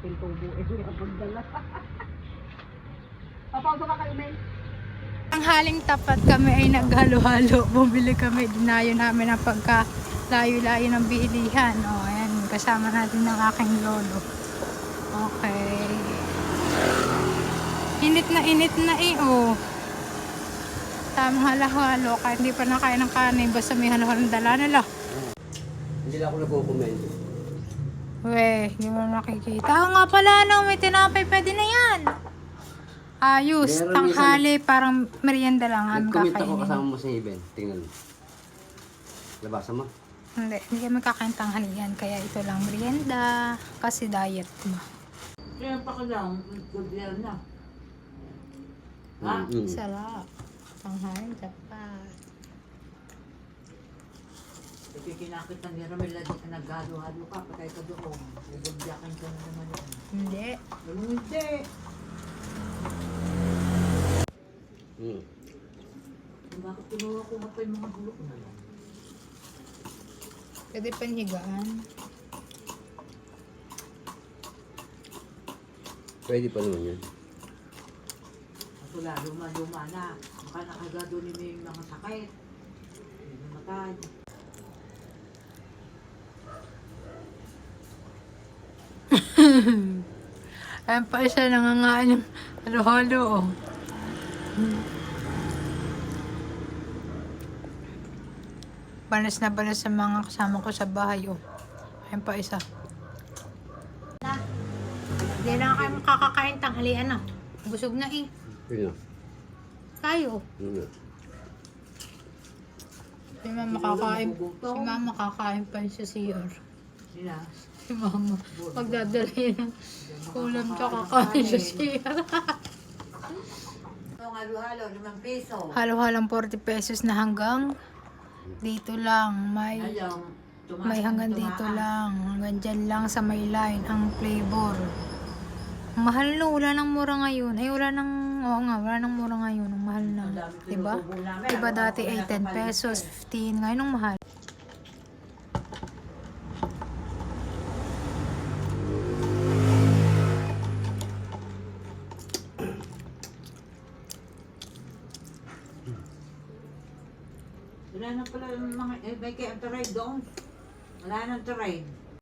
ating tubo eh. Pagdala. Papauso ka kayo, Mel. Ang haling tapat kami ay naghalo-halo. Bumili kami, dinayo namin ang pagka-layo-layo ng bilihan. O, ayan, kasama natin ng aking lolo. Okay. Init na eh, oh. Tamang halo-halo, kahit hindi pa nakain ng kanin, basta may halo-halo dala nila. Hindi lang ako nagko-comment. Weh, hindi mo nakikita. Nga pala, no, may tinapay, pwede na yan. Ayos, Meron tanghali, parang merienda lang ang Nag-comment ako kakainin. kasama mo sa event. Tingnan mo. Labasan mo. Hindi kami kakain tanghalian, kaya ito lang merienda, kasi diet mo. Kaya pa ka lang, good na. Ha? Sarap. Tanghali, dapat. Kinakita ni Ramela di ka naghalo-halo ka, patay ka doon. Ibagyakan ka na naman yun. Hindi. Ganun hindi. Bakit kinuha ko pa yung mga bulok na yan? Pwede panhigaan. Pwede pa naman yun. At wala, luma na. Baka nakagado ni may mga sakit. May namatay. Ayan pa siya, nangangaan yung halo-halo, oh. Balas na balas sa mga kasama ko sa bahay, oh. Ayan pa isa. Hindi na kayo makakakain tanghalian, ah. Busog na eh. Yun na. Tayo. Yun na. Si mama kakain pa sa CR. Sila. Si mama, magdadala yun ng ulam tsaka kakain sa CR. Itong halo-halo, 5 piso. Halo-halong 40 pesos na hanggang dito lang. May hanggang dito lang. Hanggang dyan lang sa may line ang flavor. Mahal no, wala nang mura ngayon. Ay, wala nang mura ngayon. Ang mahal na. Diba? Diba dati ay 10 pesos, 15. Ngayon ang mahal. Wala na pala yung mga, may kaya taray doon. Wala nang taray.